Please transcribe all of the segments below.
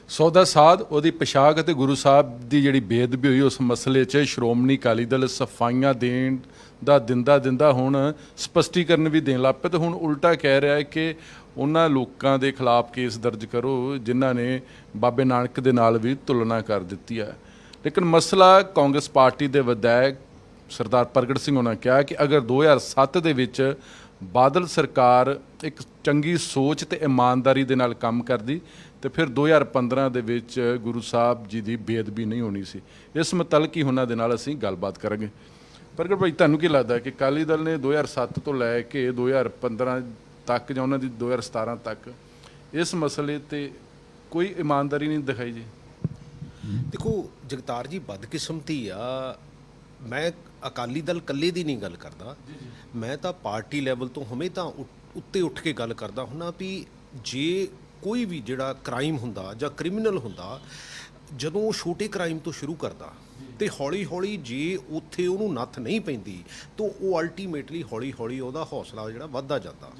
ਸੌਦਾ ਸਾਧ ਉਹਦੀ ਪੋਸ਼ਾਕ ਅਤੇ ਗੁਰੂ ਸਾਹਿਬ ਦੀ ਜਿਹੜੀ ਬੇਅਦਬੀ ਹੋਈ ਉਸ ਮਸਲੇ 'ਚ ਸ਼੍ਰੋਮਣੀ ਅਕਾਲੀ ਦਲ ਸਫਾਈਆਂ ਦੇਣ ਦਾ ਦਿੰਦਾ ਹੁਣ ਸਪਸ਼ਟੀਕਰਨ ਵੀ ਦੇਣ ਲੱਗ ਪਿਆ ਤੇ ਹੁਣ ਉਲਟਾ ਕਹਿ ਰਿਹਾ ਹੈ ਕਿ ਉਹਨਾਂ ਲੋਕਾਂ ਦੇ ਖਿਲਾਫ ਕੇਸ ਦਰਜ ਕਰੋ ਜਿਨ੍ਹਾਂ ਨੇ ਬਾਬੇ ਨਾਨਕ ਦੇ ਨਾਲ ਵੀ ਤੁਲਨਾ ਕਰ ਦਿੱਤੀ ਹੈ। ਲੇਕਿਨ ਮਸਲਾ ਕਾਂਗਰਸ ਪਾਰਟੀ ਦੇ ਵਿਧਾਇਕ ਸਰਦਾਰ ਪ੍ਰਗਟ ਸਿੰਘ ਹੋਣਾ ਕਿਹਾ ਕਿ ਅਗਰ 2007 ਦੇ ਵਿੱਚ ਬਾਦਲ ਸਰਕਾਰ ਇੱਕ ਚੰਗੀ ਸੋਚ ਤੇ ਇਮਾਨਦਾਰੀ ਦੇ ਨਾਲ ਕੰਮ ਕਰਦੀ ਤੇ ਫਿਰ 2015 ਦੇ ਵਿੱਚ ਗੁਰੂ ਸਾਹਿਬ ਜੀ ਦੀ ਬੇਅਦਬੀ ਨਹੀਂ ਹੋਣੀ ਸੀ। ਇਸ ਮੁਤਲਕ ਹੀ ਉਹਨਾਂ ਦੇ ਨਾਲ ਅਸੀਂ ਗੱਲਬਾਤ ਕਰਾਂਗੇ। ਪ੍ਰਗਟ ਭਾਈ, ਤੁਹਾਨੂੰ ਕੀ ਲੱਗਦਾ ਕਿ ਅਕਾਲੀ ਦਲ ਨੇ 2007 ਤੋਂ ਲੈ ਕੇ 2015 ਤੱਕ ਜਾਂ ਉਹਨਾਂ ਦੀ 2017 ਤੱਕ ਇਸ ਮਸਲੇ ਤੇ ਕੋਈ ਇਮਾਨਦਾਰੀ ਨਹੀਂ ਦਿਖਾਈ ਜੀ? ਦੇਖੋ ਜਗਤਾਰ ਜੀ, ਬਦਕਿਸਮਤੀ ਆ। ਮੈਂ ਅਕਾਲੀ ਦਲ ਇਕੱਲੇ ਦੀ ਨਹੀਂ ਗੱਲ ਕਰਦਾ, ਮੈਂ ਤਾਂ ਪਾਰਟੀ ਲੈਵਲ ਤੋਂ ਹਮੇਸ਼ਾ ਉੱਤੇ ਉੱਠ ਕੇ ਗੱਲ ਕਰਦਾ ਹੁੰਨਾ ਵੀ ਜੇ ਕੋਈ ਵੀ ਜਿਹੜਾ ਕ੍ਰਾਈਮ ਹੁੰਦਾ ਜਾਂ ਕ੍ਰਿਮੀਨਲ ਹੁੰਦਾ, ਜਦੋਂ ਉਹ ਛੋਟੇ ਕ੍ਰਾਈਮ ਤੋਂ ਸ਼ੁਰੂ ਕਰਦਾ ਤੇ ਹੌਲੀ ਹੌਲੀ ਜੇ ਉੱਥੇ ਉਹਨੂੰ ਨੱਥ ਨਹੀਂ ਪੈਂਦੀ ਤਾਂ ਉਹ ਅਲਟੀਮੇਟਲੀ ਹੌਲੀ ਹੌਲੀ ਉਹਦਾ ਹੌਸਲਾ ਜਿਹੜਾ ਵੱਧਦਾ ਜਾਂਦਾ।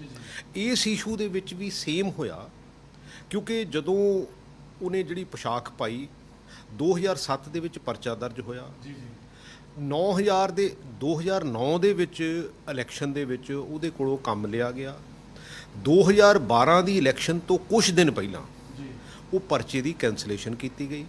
ਇਸ ਇਸ਼ੂ ਦੇ ਵਿੱਚ ਵੀ ਸੇਮ ਹੋਇਆ, ਕਿਉਂਕਿ ਜਦੋਂ ਉਹਨੇ ਜਿਹੜੀ ਪੋਸ਼ਾਕ ਪਾਈ 2007 ਦੇ ਵਿੱਚ ਪਰਚਾ ਦਰਜ ਹੋਇਆ। 2009 ਦੇ ਵਿੱਚ ਇਲੈਕਸ਼ਨ ਦੇ ਵਿੱਚ ਉਹਦੇ ਕੋਲੋਂ ਕੰਮ ਲਿਆ ਗਿਆ। 2012 ਦੀ ਇਲੈਕਸ਼ਨ ਤੋਂ ਕੁਝ ਦਿਨ ਪਹਿਲਾਂ ਉਹ ਪਰਚੇ ਦੀ ਕੈਂਸਲੇਸ਼ਨ ਕੀਤੀ ਗਈ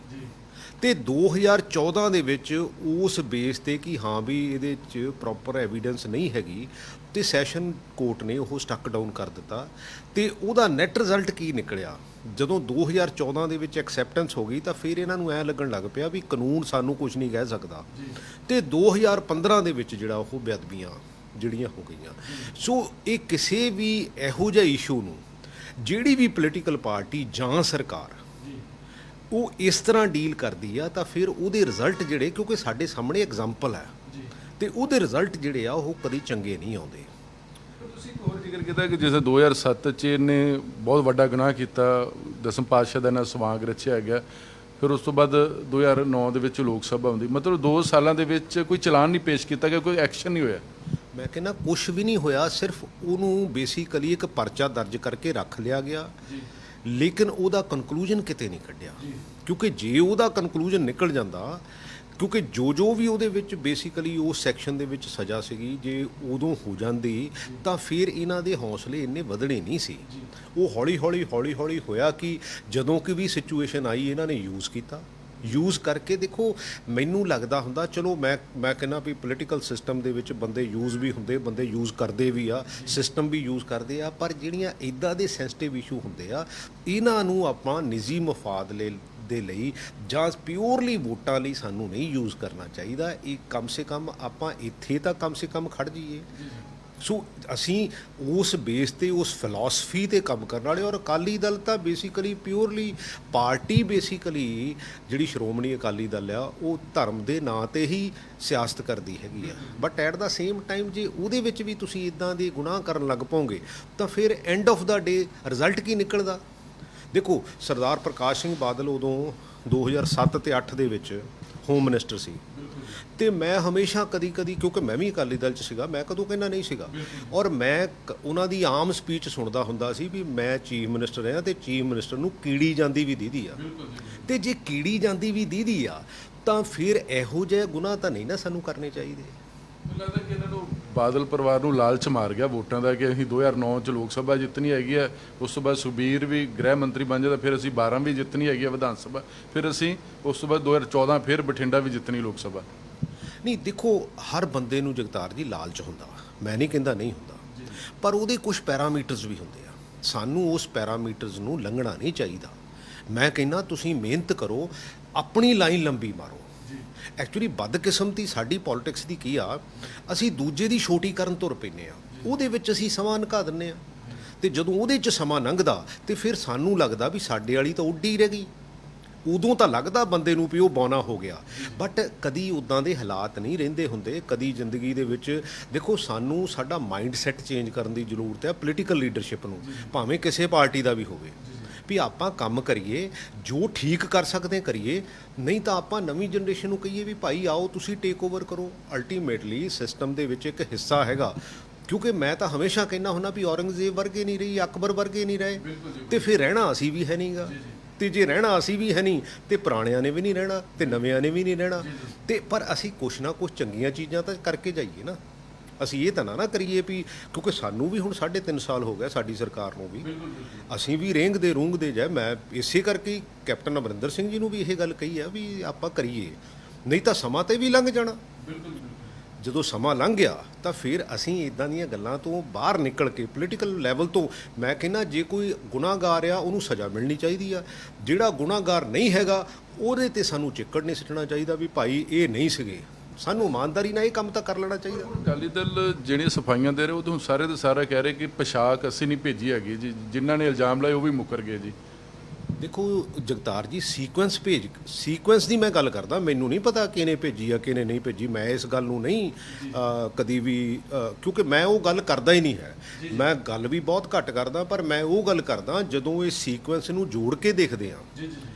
ਤੇ 2014 ਦੇ ਵਿੱਚ ਉਸ ਬੇਸ ਤੇ ਕਿ ਹਾਂ ਵੀ ਇਹਦੇ 'ਚ ਪ੍ਰੋਪਰ ਐਵੀਡੈਂਸ ਨਹੀਂ ਹੈਗੀ ਤੇ ਸੈਸ਼ਨ ਕੋਰਟ ਨੇ ਉਹ ਸਟਕ ਡਾਊਨ ਕਰ ਦਿੱਤਾ। ਤੇ ਉਹਦਾ ਨੈਟ ਰਿਜ਼ਲਟ ਕੀ ਨਿਕਲਿਆ? ਜਦੋਂ 2014 ਦੇ ਵਿੱਚ ਐਕਸੈਪਟੈਂਸ ਹੋ ਗਈ ਤਾਂ ਫਿਰ ਇਹਨਾਂ ਨੂੰ ਐਂ ਲੱਗਣ ਲੱਗ ਪਿਆ ਵੀ ਕਾਨੂੰਨ ਸਾਨੂੰ ਕੁਝ ਨਹੀਂ ਕਹਿ ਸਕਦਾ ਤੇ 2015 ਦੇ ਵਿੱਚ ਜਿਹੜਾ ਉਹ ਬੇਅਦਬੀਆਂ ਜਿਹੜੀਆਂ ਹੋ ਗਈਆਂ। ਸੋ ਇਹ ਕਿਸੇ ਵੀ ਇਹੋ ਜਿਹਾ ਇਸ਼ੂ ਨੂੰ ਜਿਹੜੀ ਵੀ ਪੋਲੀਟੀਕਲ ਪਾਰਟੀ ਜਾਂ ਸਰਕਾਰ ਉਹ ਇਸ ਤਰ੍ਹਾਂ ਡੀਲ ਕਰਦੀ ਆ ਤਾਂ ਫਿਰ ਉਹਦੇ ਰਿਜ਼ਲਟ ਜਿਹੜੇ, ਕਿਉਂਕਿ ਸਾਡੇ ਸਾਹਮਣੇ ਐਗਜ਼ਾਮਪਲ ਹੈ ਤੇ ਉਹਦੇ ਰਿਜ਼ਲਟ ਜਿਹੜੇ ਆ ਉਹ ਕਦੀ ਚੰਗੇ ਨਹੀਂ ਆਉਂਦੇ। ਤੁਸੀਂ ਇੱਕ ਹੋਰ ਜ਼ਿਕਰ ਕੀਤਾ ਕਿ ਜਿਵੇਂ 2007 'ਚ ਇਹਨੇ ਬਹੁਤ ਵੱਡਾ ਗੁਨਾਹ ਕੀਤਾ, ਦਸਮ ਪਾਤਸ਼ਾਹ ਦਾ ਨਾਲ ਸਵਾਂਗ ਰਚਿਆ ਗਿਆ, ਫਿਰ ਉਸ ਤੋਂ ਬਾਅਦ 2009 ਦੇ ਵਿੱਚ ਲੋਕ ਸਭਾ ਹੁੰਦੀ, ਮਤਲਬ 2 ਸਾਲਾਂ ਦੇ ਵਿੱਚ ਕੋਈ ਚਲਾਨ ਨਹੀਂ ਪੇਸ਼ ਕੀਤਾ ਗਿਆ, ਕੋਈ ਐਕਸ਼ਨ ਨਹੀਂ ਹੋਇਆ। ਮੈਂ ਕਹਿੰਦਾ ਕੁਛ ਵੀ ਨਹੀਂ ਹੋਇਆ, ਸਿਰਫ ਉਹਨੂੰ ਬੇਸਿਕਲੀ ਇੱਕ ਪਰਚਾ ਦਰਜ ਕਰਕੇ ਰੱਖ ਲਿਆ ਗਿਆ ਲੇਕਿਨ ਉਹਦਾ ਕਨਕਲੂਜਨ ਕਿਤੇ ਨਹੀਂ ਕੱਢਿਆ। ਕਿਉਂਕਿ ਜੇ ਉਹਦਾ ਕਨਕਲੂਜਨ ਨਿਕਲ ਜਾਂਦਾ, ਕਿਉਂਕਿ ਜੋ ਵੀ ਉਹਦੇ ਵਿੱਚ ਬੇਸਿਕਲੀ ਉਸ ਸੈਕਸ਼ਨ ਦੇ ਵਿੱਚ ਸਜ਼ਾ ਸੀਗੀ, ਜੇ ਉਦੋਂ ਹੋ ਜਾਂਦੀ ਤਾਂ ਫਿਰ ਇਹਨਾਂ ਦੇ ਹੌਸਲੇ ਇੰਨੇ ਵਧਣੇ ਨਹੀਂ ਸੀ। ਉਹ ਹੌਲੀ ਹੌਲੀ ਹੋਇਆ ਕਿ ਜਦੋਂ ਕਿ ਵੀ ਸਿਚੁਏਸ਼ਨ ਆਈ ਇਹਨਾਂ ਨੇ ਯੂਜ਼ ਕੀਤਾ। ਯੂਜ਼ ਕਰਕੇ ਦੇਖੋ, ਮੈਨੂੰ ਲੱਗਦਾ ਹੁੰਦਾ, ਚਲੋ ਮੈਂ ਕਹਿੰਦਾ ਵੀ ਪੋਲੀਟੀਕਲ ਸਿਸਟਮ ਦੇ ਵਿੱਚ ਬੰਦੇ ਯੂਜ਼ ਵੀ ਹੁੰਦੇ, ਬੰਦੇ ਯੂਜ਼ ਕਰਦੇ ਵੀ ਆ, ਸਿਸਟਮ ਵੀ ਯੂਜ਼ ਕਰਦੇ ਆ, ਪਰ ਜਿਹੜੀਆਂ ਇੱਦਾਂ ਦੇ ਸੈਂਸਿਟਿਵ ਇਸ਼ੂ ਹੁੰਦੇ ਆ ਇਹਨਾਂ ਨੂੰ ਆਪਾਂ ਨਿੱਜੀ ਮਫਾਦ ਦੇ ਲਈ ਜਾਂ ਪਿਓਰਲੀ ਵੋਟਾਂ ਲਈ ਸਾਨੂੰ ਨਹੀਂ ਯੂਜ਼ ਕਰਨਾ ਚਾਹੀਦਾ। ਇਹ ਕਮ ਸੇ ਕਮ ਆਪਾਂ ਇੱਥੇ ਤਾਂ ਕਮ ਸੇ ਕਮ ਖੜ ਜਾਈਏ। ਸੋ ਅਸੀਂ ਉਸ ਬੇਸ ਤੇ ਉਸ ਫਿਲਾਸਫੀ ਤੇ ਕੰਮ ਕਰਨ ਵਾਲੇ, ਔਰ ਅਕਾਲੀ ਦਲ ਤਾਂ ਬੇਸਿਕਲੀ ਪਿਓਰਲੀ ਪਾਰਟੀ ਬੇਸਿਕਲੀ ਜਿਹੜੀ ਸ਼੍ਰੋਮਣੀ ਅਕਾਲੀ ਦਲ ਆ ਉਹ ਧਰਮ ਦੇ ਨਾਂ ਤੇ ਹੀ ਸਿਆਸਤ ਕਰਦੀ ਹੈਗੀ ਆ। But at the same time ਜੇ ਉਹਦੇ ਵਿੱਚ ਵੀ ਤੁਸੀਂ ਇੱਦਾਂ ਦੇ ਗੁਨਾਹ ਕਰਨ ਲੱਗ ਪਓਗੇ ਤਾਂ ਫਿਰ end of the day result ਕੀ ਨਿਕਲਦਾ? ਦੇਖੋ, ਸਰਦਾਰ ਪ੍ਰਕਾਸ਼ ਸਿੰਘ ਬਾਦਲ ਉਦੋਂ 2007 ਤੇ 8 ਦੇ ਵਿੱਚ ਹੋਮ ਮਿਨਿਸਟਰ ਸੀ ਤੇ ਮੈਂ ਹਮੇਸ਼ਾ ਕਦੀ ਕਿਉਂਕਿ ਮੈਂ ਵੀ ਅਕਾਲੀ ਦਲ 'ਚ ਸੀਗਾ, ਮੈਂ ਕਦੋਂ ਕਹਿੰਦਾ ਨਹੀਂ ਸੀਗਾ, ਔਰ ਮੈਂ ਉਹਨਾਂ ਦੀ ਆਮ ਸਪੀਚ ਸੁਣਦਾ ਹੁੰਦਾ ਸੀ ਵੀ ਮੈਂ ਚੀਫ ਮਿਨਿਸਟਰ ਹਾਂ ਤੇ ਚੀਫ ਮਿਨਿਸਟਰ ਨੂੰ ਕੀੜੀ ਜਾਂਦੀ ਵੀ ਦੀਦੀ ਆ। ਤੇ ਜੇ ਕੀੜੀ ਜਾਂਦੀ ਵੀ ਦੀਦੀ ਆ ਤਾਂ ਫਿਰ ਇਹੋ ਜਿਹੇ ਗੁਨਾਹ ਤਾਂ ਨਹੀਂ ਨਾ ਸਾਨੂੰ ਕਰਨੇ ਚਾਹੀਦੇ। ਮੈਨੂੰ ਲੱਗਦਾ ਕਿ ਇਹਨਾਂ ਨੂੰ ਬਾਦਲ ਪਰਿਵਾਰ ਨੂੰ ਲਾਲਚ ਮਾਰ ਗਿਆ ਵੋਟਾਂ ਦਾ ਕਿ ਅਸੀਂ 2009 'ਚ ਲੋਕ ਸਭਾ ਜਿੱਤਣੀ ਹੈਗੀ ਆ, ਉਸ ਤੋਂ ਬਾਅਦ ਸੁਖਬੀਰ ਵੀ ਗ੍ਰਹਿ ਮੰਤਰੀ ਬਣ ਜਾਂਦਾ, ਫਿਰ ਅਸੀਂ 12 ਵੀ ਜਿੱਤਣੀ ਹੈਗੀ ਆ ਵਿਧਾਨ ਸਭਾ, ਫਿਰ ਅਸੀਂ ਉਸ ਤੋਂ ਬਾਅਦ 2014 ਫਿਰ ਬਠਿੰਡਾ ਵੀ ਜਿੱਤਣੀ ਲੋਕ ਸਭਾ। ਨਹੀਂ, ਦੇਖੋ ਹਰ ਬੰਦੇ ਨੂੰ ਜਗਤਾਰ ਜੀ ਲਾਲਚ ਹੁੰਦਾ, ਮੈਂ ਨਹੀਂ ਕਹਿੰਦਾ ਨਹੀਂ ਹੁੰਦਾ, ਪਰ ਉਹਦੇ ਕੁਝ ਪੈਰਾਮੀਟਰਸ ਵੀ ਹੁੰਦੇ ਆ, ਸਾਨੂੰ ਉਸ ਪੈਰਾਮੀਟਰਸ ਨੂੰ ਲੰਘਣਾ ਨਹੀਂ ਚਾਹੀਦਾ। ਮੈਂ ਕਹਿੰਦਾ ਤੁਸੀਂ ਮਿਹਨਤ ਕਰੋ, ਆਪਣੀ ਲਾਈਨ ਲੰਬੀ ਮਾਰੋ। ਐਕਚੁਅਲੀ ਬਦਕਿਸਮਤੀ ਸਾਡੀ ਪੋਲਿਟਿਕਸ ਦੀ ਕੀ ਆ, ਅਸੀਂ ਦੂਜੇ ਦੀ ਛੋਟੀ ਕਰਨ ਤੁਰ ਪੈਂਦੇ ਆ, ਉਹਦੇ ਵਿੱਚ ਅਸੀਂ ਸਮਾਂ ਨਿਕਾ ਦਿੰਦੇ ਆ ਤੇ ਜਦੋਂ ਉਹਦੇ 'ਚ ਸਮਾਂ ਲੰਘਦਾ ਤੇ ਫਿਰ ਸਾਨੂੰ ਲੱਗਦਾ ਵੀ ਸਾਡੇ ਵਾਲੀ ਤਾਂ ਉੱਡੀ ਰਹਿ ਗਈ। ਉਦੋਂ ਤਾਂ ਲੱਗਦਾ ਬੰਦੇ ਨੂੰ ਵੀ ਉਹ ਬੌਨਾ ਹੋ ਗਿਆ, ਬਟ ਕਦੀ ਉੱਦਾਂ ਦੇ ਹਾਲਾਤ ਨਹੀਂ ਰਹਿੰਦੇ ਹੁੰਦੇ। ਕਦੀ ਜ਼ਿੰਦਗੀ ਦੇ ਵਿੱਚ ਦੇਖੋ, ਸਾਨੂੰ ਸਾਡਾ ਮਾਈਂਡ ਸੈੱਟ ਚੇਂਜ ਕਰਨ ਦੀ ਜ਼ਰੂਰਤ ਹੈ ਪੋਲੀਟੀਕਲ ਲੀਡਰਸ਼ਿਪ ਨੂੰ, ਭਾਵੇਂ ਕਿਸੇ ਪਾਰਟੀ ਦਾ ਵੀ ਹੋਵੇ, ਵੀ ਆਪਾਂ ਕੰਮ ਕਰੀਏ, ਜੋ ਠੀਕ ਕਰ ਸਕਦੇ ਕਰੀਏ, ਨਹੀਂ ਤਾਂ ਆਪਾਂ ਨਵੀਂ ਜਨਰੇਸ਼ਨ ਨੂੰ ਕਹੀਏ ਵੀ ਭਾਈ ਆਓ ਤੁਸੀਂ ਟੇਕ ਓਵਰ ਕਰੋ। ਅਲਟੀਮੇਟਲੀ ਸਿਸਟਮ ਦੇ ਵਿੱਚ ਇੱਕ ਹਿੱਸਾ ਹੈਗਾ, ਕਿਉਂਕਿ ਮੈਂ ਤਾਂ ਹਮੇਸ਼ਾ ਕਹਿੰਦਾ ਹੁੰਦਾ ਵੀ ਔਰੰਗਜ਼ੇਬ ਵਰਗੇ ਨਹੀਂ ਰਹੀ, ਅਕਬਰ ਵਰਗੇ ਨਹੀਂ ਰਹੇ ਤੇ ਫਿਰ ਰਹਿਣਾ ਅਸੀਂ ਵੀ ਹੈ ਨਹੀਂਗਾ। ਤੇ ਜੇ ਰਹਿਣਾ ਅਸੀਂ ਵੀ ਹੈ ਨਹੀਂ ਤੇ ਪੁਰਾਣਿਆਂ ਨੇ ਵੀ ਨਹੀਂ ਰਹਿਣਾ ਤੇ ਨਵਿਆਂ ਨੇ ਵੀ ਨਹੀਂ ਰਹਿਣਾ। ਤੇ ਪਰ ਅਸੀਂ ਕੁਛ ਨਾ ਕੁਛ ਚੰਗੀਆਂ ਚੀਜ਼ਾਂ ਤਾਂ ਕਰਕੇ ਜਾਈਏ ਨਾ। ਅਸੀਂ ਇਹ ਤਾਂ ਨਾ ਕਰੀਏ ਵੀ, ਕਿਉਂਕਿ ਸਾਨੂੰ ਵੀ ਹੁਣ 3.5 ਸਾਲ ਹੋ ਗਏ ਸਾਡੀ ਸਰਕਾਰ ਨੂੰ ਵੀ, ਅਸੀਂ ਵੀ ਰੇਂਗਦੇ ਰੂੰਗਦੇ ਜਾਏ। ਮੈਂ ਇਸੇ ਕਰਕੇ ਹੀ ਕੈਪਟਨ ਅਮਰਿੰਦਰ ਸਿੰਘ ਜੀ ਨੂੰ ਵੀ ਇਹ ਗੱਲ ਕਹੀ ਆ ਵੀ ਆਪਾਂ ਕਰੀਏ, ਨਹੀਂ ਤਾਂ ਸਮਾਂ ਤੇ ਵੀ ਲੰਘ ਜਾਣਾ। ਜਦੋਂ ਸਮਾਂ ਲੰਘ ਗਿਆ ਤਾਂ ਫਿਰ ਅਸੀਂ ਇਦਾਂ ਦੀਆਂ ਗੱਲਾਂ ਤੋਂ ਬਾਹਰ ਨਿਕਲ ਕੇ ਪੋਲੀਟੀਕਲ ਲੈਵਲ ਤੋਂ, ਮੈਂ ਕਹਿੰਦਾ ਜੇ ਕੋਈ ਗੁਨਾਹਗਾਰ ਆ ਉਹਨੂੰ ਸਜ਼ਾ ਮਿਲਣੀ ਚਾਹੀਦੀ ਆ, ਜਿਹੜਾ ਗੁਨਾਹਗਾਰ ਨਹੀਂ ਹੈਗਾ ਉਹਦੇ ਤੇ ਸਾਨੂੰ ਚਿੱਕੜ ਨਹੀਂ ਸਿੱਟਣਾ ਚਾਹੀਦਾ ਵੀ ਭਾਈ ਇਹ ਨਹੀਂ ਸੀਗੇ। ਸਾਨੂੰ ਇਮਾਨਦਾਰੀ ਨਾਲ ਇਹ ਕੰਮ ਤਾਂ ਕਰ ਲੈਣਾ ਚਾਹੀਦਾ। ਅਕਾਲੀ ਦਲ ਜਿਹੜੀਆਂ ਸਫਾਈਆਂ ਦੇ ਰਹੇ ਉਹ ਤਾਂ ਸਾਰੇ ਦੇ ਸਾਰਾ ਕਹਿ ਰਹੇ ਕਿ ਪੋਸ਼ਾਕ ਅਸੀਂ ਨਹੀਂ ਭੇਜੀ ਹੈਗੀ ਜੀ, ਜਿਨ੍ਹਾਂ ਨੇ ਇਲਜ਼ਾਮ ਲਾਏ ਉਹ ਵੀ ਮੁੱਕਰ ਗਏ ਜੀ। ਦੇਖੋ ਜਗਤਾਰ ਜੀ, ਸੀਕੁਐਂਸ ਦੀ ਮੈਂ ਗੱਲ ਕਰਦਾ, ਮੈਨੂੰ ਨਹੀਂ ਪਤਾ ਕਿਹਨੇ ਭੇਜੀ ਆ ਕਿਹਨੇ ਨਹੀਂ ਭੇਜੀ। ਮੈਂ ਇਸ ਗੱਲ ਨੂੰ ਨਹੀਂ ਕਦੀ ਵੀ ਕਿਉਂਕਿ ਮੈਂ ਉਹ ਗੱਲ ਕਰਦਾ ਹੀ ਨਹੀਂ ਹੈ। ਮੈਂ ਗੱਲ ਵੀ ਬਹੁਤ ਘੱਟ ਕਰਦਾ, ਪਰ ਮੈਂ ਉਹ ਗੱਲ ਕਰਦਾ ਜਦੋਂ ਇਹ ਸੀਕੁਐਂਸ ਨੂੰ ਜੋੜ ਕੇ ਦੇਖਦੇ ਹਾਂ।